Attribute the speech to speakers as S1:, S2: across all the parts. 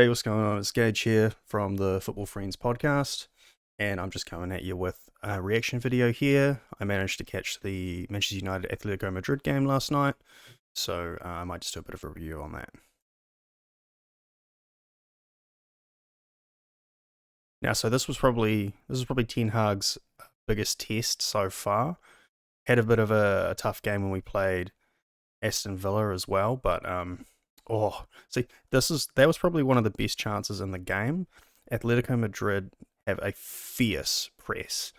S1: Hey, what's going on? It's Gage here from the Football Friends podcast, and I'm just coming at you with a reaction video here. I managed to catch the Manchester United Athletico Madrid game last night, so I might just do a bit of a review on that. Now, so this was probably Ten Hag's biggest test so far. Had a bit of a tough game when we played Aston Villa as well, but see, that was probably one of the best chances in the game. Atletico Madrid have a fierce press.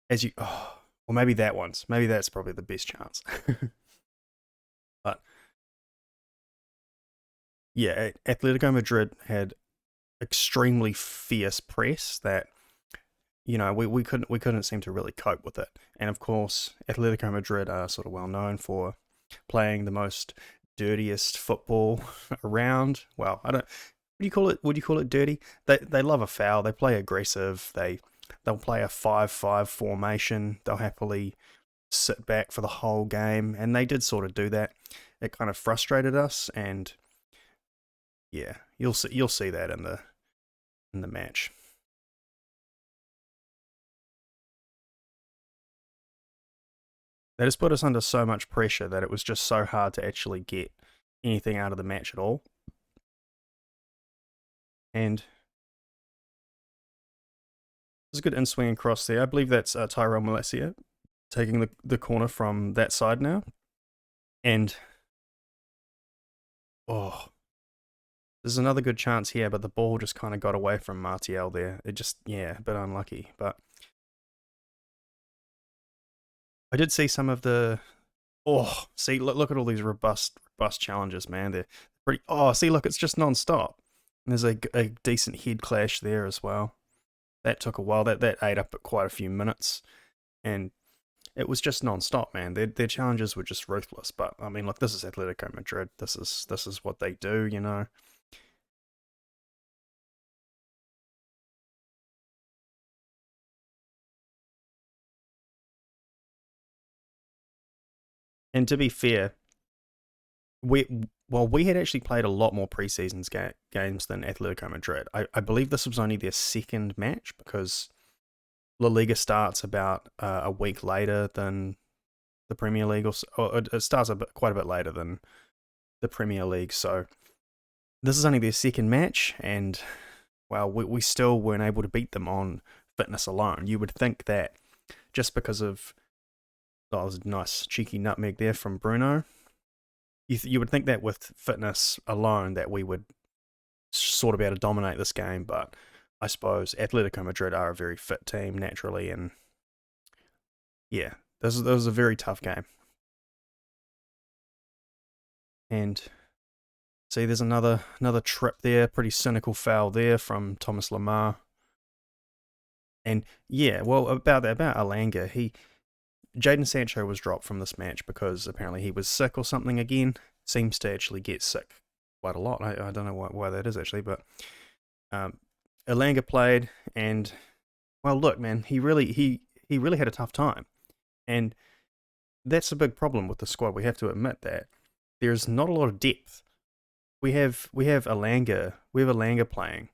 S1: Or maybe that's probably the best chance. But yeah, Atletico Madrid had extremely fierce press that we couldn't seem to really cope with it. And of course, Atletico Madrid are sort of well known for playing the most dirtiest football around. Well, I don't. Would you call it? Would you call it dirty? They love a foul. They play aggressive. They'll play a 5-5 formation. They'll happily sit back for the whole game, and they did sort of do that. It kind of frustrated us, and yeah, you'll see that in the match. They just put us under so much pressure that it was just so hard to actually get anything out of the match at all. And there's a good in-swinging cross there. I believe that's Tyrell Malacia taking the corner from that side now. And, oh, there's another good chance here, but the ball just kind of got away from Martial there. It just, yeah, a bit unlucky. But I did see some of the, see, look at all these robust challenges, man. They're pretty, see, look, it's just non-stop. And there's a decent head clash there as well. That took a while. That ate up at quite a few minutes. And it was just non-stop, man. Their challenges were just ruthless. But I mean, look, this is Atletico Madrid. This is what they do, you know. And to be fair, we had actually played a lot more preseasons games than Atletico Madrid. I believe this was only their second match because La Liga starts about a week later than the Premier League, or it starts quite a bit later than the Premier League. So this is only their second match, and well, we still weren't able to beat them on fitness alone. You would think that just because of, that was a nice cheeky nutmeg there from Bruno. You would think that with fitness alone that we would sort of be able to dominate this game, but I suppose Atletico Madrid are a very fit team naturally, and yeah, this was a very tough game. And see, there's another trip there, pretty cynical foul there from Thomas Lemar. And yeah, well, about Alanga, Jadon Sancho was dropped from this match because apparently he was sick or something again. Seems to actually get sick quite a lot. I don't know why that is actually, but Alanga played, and well, look, man, he really had a tough time, and that's a big problem with the squad. We have to admit that there's not a lot of depth. We have Alanga playing.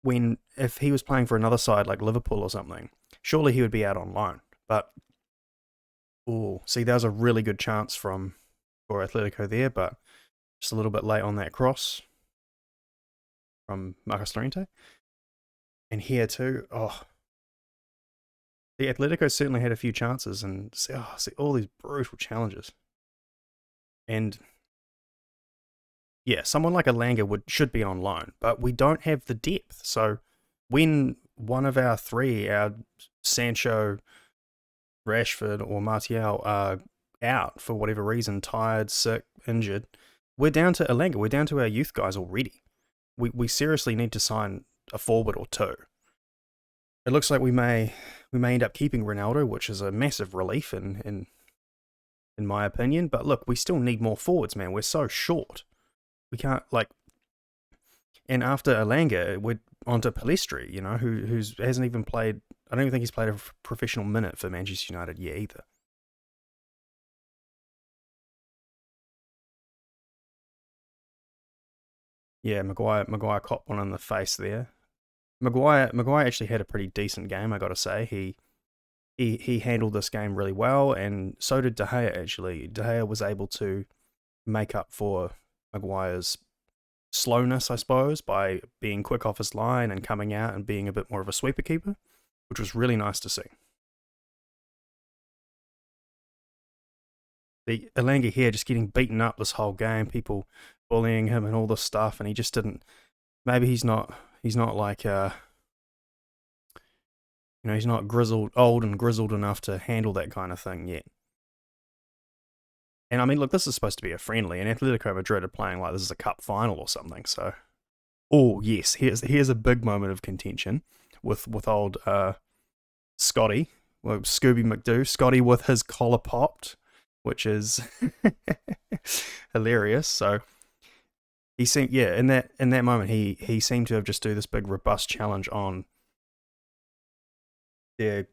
S1: When if he was playing for another side like Liverpool or something, surely he would be out on loan. But see, that was a really good chance for Atletico there, but just a little bit late on that cross from Marcos Llorente. And here too, the Atletico certainly had a few chances, and see all these brutal challenges. And yeah, someone like Alanga should be on loan, but we don't have the depth. So when one of our three, our Sancho, Rashford, or Martial, are out for whatever reason, tired, sick, injured, we're down to Alanga. We're down to our youth guys already. We seriously need to sign a forward or two. It looks like we may end up keeping Ronaldo, which is a massive relief in my opinion. But look, we still need more forwards, man. We're so short. We can't and after Alanga, we're onto Palestri, you know, who hasn't even played. I don't even think he's played a professional minute for Manchester United yet either. Yeah, Maguire copped one in the face there. Maguire actually had a pretty decent game, I got to say. He handled this game really well, and so did De Gea. Actually, De Gea was able to make up for Maguire's slowness, I suppose, by being quick off his line and coming out and being a bit more of a sweeper keeper, which was really nice to see. The Elanga here just getting beaten up this whole game, people bullying him and all this stuff, and he just didn't. Maybe he's not like he's not old and grizzled enough to handle that kind of thing yet. And I mean, look, this is supposed to be a friendly, and Atletico Madrid are playing like this is a cup final or something. So, oh yes, here's a big moment of contention with old Scotty, well, Scooby McDoo, Scotty with his collar popped, which is hilarious. So he seemed, yeah, in that moment he seemed to have just do this big robust challenge on their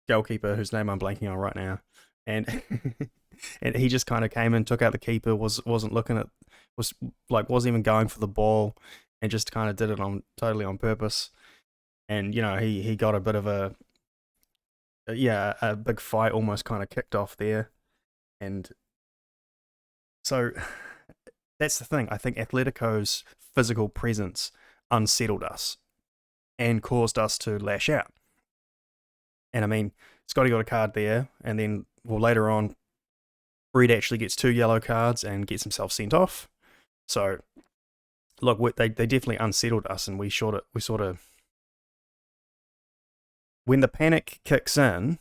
S1: goalkeeper, whose name I'm blanking on right now, and and he just kind of came in, took out the keeper, wasn't looking at, wasn't even going for the ball, and just kind of did it on totally on purpose. And he got a bit of a big fight almost kind of kicked off there, and so that's the thing. I think Atletico's physical presence unsettled us and caused us to lash out. And I mean, Scotty got a card there, and then later on, Fred actually gets 2 yellow cards and gets himself sent off. So look, they definitely unsettled us, and we sort of when the panic kicks in,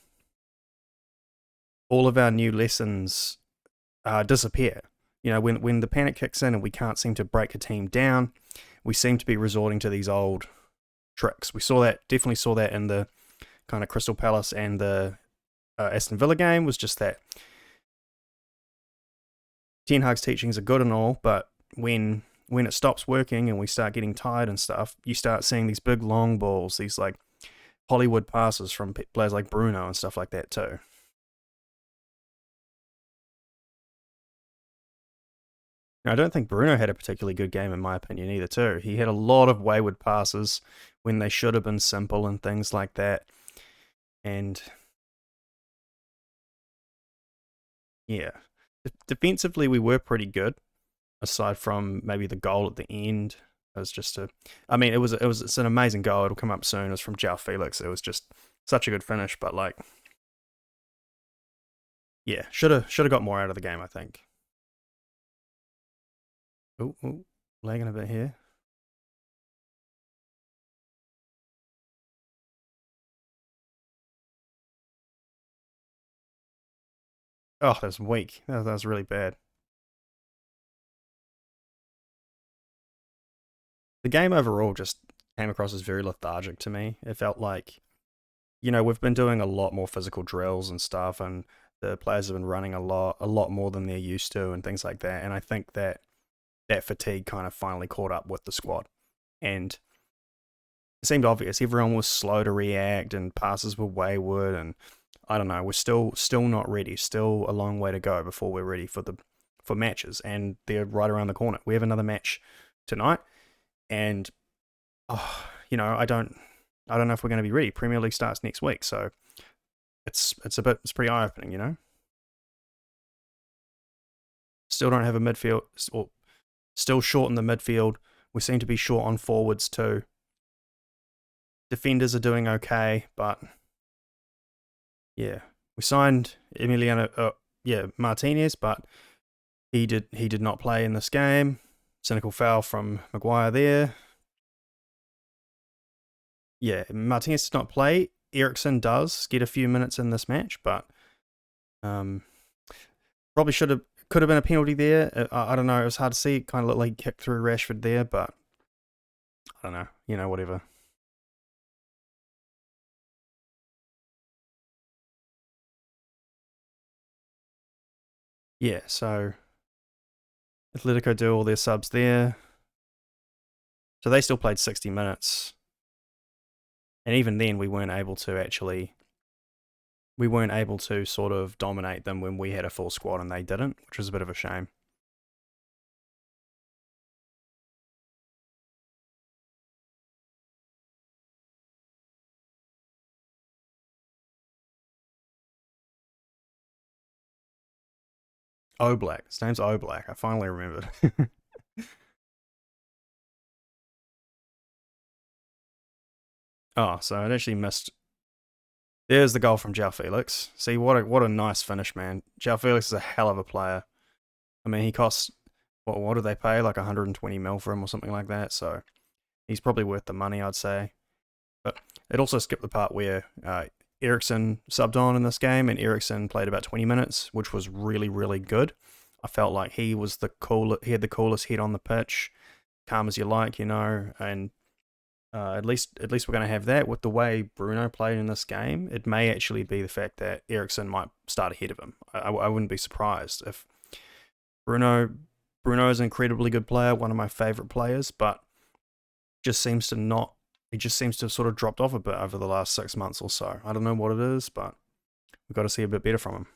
S1: all of our new lessons disappear. When the panic kicks in and we can't seem to break a team down, we seem to be resorting to these old tricks. Definitely saw that in the kind of Crystal Palace and the Aston Villa game. Was just that Ten Hag's teachings are good and all, but when it stops working and we start getting tired and stuff, you start seeing these big long balls, these like Hollywood passes from players like Bruno and stuff like that too. Now, I don't think Bruno had a particularly good game in my opinion either too. He had a lot of wayward passes when they should have been simple and things like that. And yeah, defensively we were pretty good, aside from maybe the goal at the end. It was just it's an amazing goal. It'll come up soon. It was from João Felix. It was just such a good finish, but like, yeah, should have got more out of the game, I think. Oh, lagging a bit here. Oh, that's weak. That was really bad. The game overall just came across as very lethargic to me. It felt like, we've been doing a lot more physical drills and stuff, and the players have been running a lot more than they're used to, and things like that. And I think that fatigue kind of finally caught up with the squad, and it seemed obvious. Everyone was slow to react, and passes were wayward, and I don't know. We're still not ready. Still a long way to go before we're ready for matches, and they're right around the corner. We have another match tonight, and I don't know if we're going to be ready. Premier League starts next week, so it's pretty eye opening. Still don't have a midfield, or still short in the midfield. We seem to be short on forwards too. Defenders are doing okay, but yeah, we signed Emiliano, Martinez, but he did not play in this game. Cynical foul from Maguire there. Yeah, Martinez does not play. Ericsson does get a few minutes in this match, but probably could have been a penalty there. I don't know. It was hard to see. It kind of looked like he kicked through Rashford there, but I don't know. Whatever. Yeah, so Atletico do all their subs there. So they still played 60 minutes. And even then, we weren't able to sort of dominate them when we had a full squad and they didn't, which was a bit of a shame. Oblak. His name's Oblak. I finally remembered. Oh, so it actually missed. There's the goal from João Felix. See, what a nice finish, man. João Felix is a hell of a player. I mean, he costs, what do they pay? Like 120 mil for him or something like that. So he's probably worth the money, I'd say. But it also skipped the part where Ericsson subbed on in this game, and Ericsson played about 20 minutes, which was really, really good. I felt like he was he had the coolest head on the pitch, calm as you like, and at least we're going to have that. With the way Bruno played in this game, it may actually be the fact that Ericsson might start ahead of him. I wouldn't be surprised if Bruno is an incredibly good player, one of my favorite players, but just seems to not. He just seems to have sort of dropped off a bit over the last 6 months or so. I don't know what it is, but we've got to see a bit better from him.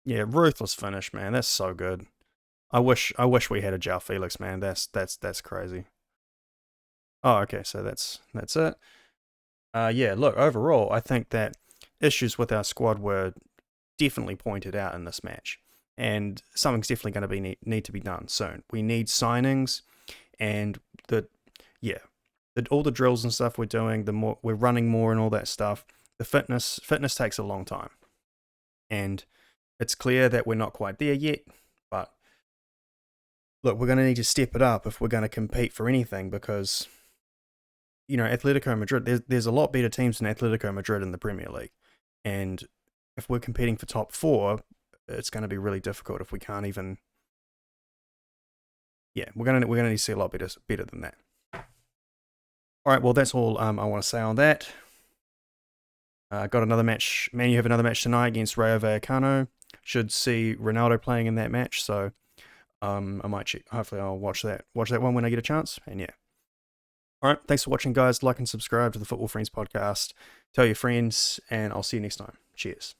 S1: Yeah, ruthless finish, man. That's so good. I wish we had a João Felix, man. That's crazy. Oh, okay, so that's it. Yeah, look, overall, I think that issues with our squad were definitely pointed out in this match, and something's definitely going to be need to be done soon. We need signings, and yeah, all the drills and stuff we're doing, the more we're running more and all that stuff. The fitness takes a long time, and it's clear that we're not quite there yet. But look, we're going to need to step it up if we're going to compete for anything, because Atletico Madrid, there's a lot better teams than Atletico Madrid in the Premier League, and if we're competing for top four, it's going to be really difficult if we can't even. Yeah, we're gonna need to see a lot better than that. All right, well that's all I want to say on that. Got another match. Man, you have another match tonight against Rayo Vallecano. Should see Ronaldo playing in that match, so I might check. Hopefully, I'll watch that one when I get a chance. And yeah. All right, thanks for watching, guys. Like and subscribe to the Football Friends podcast. Tell your friends, and I'll see you next time. Cheers.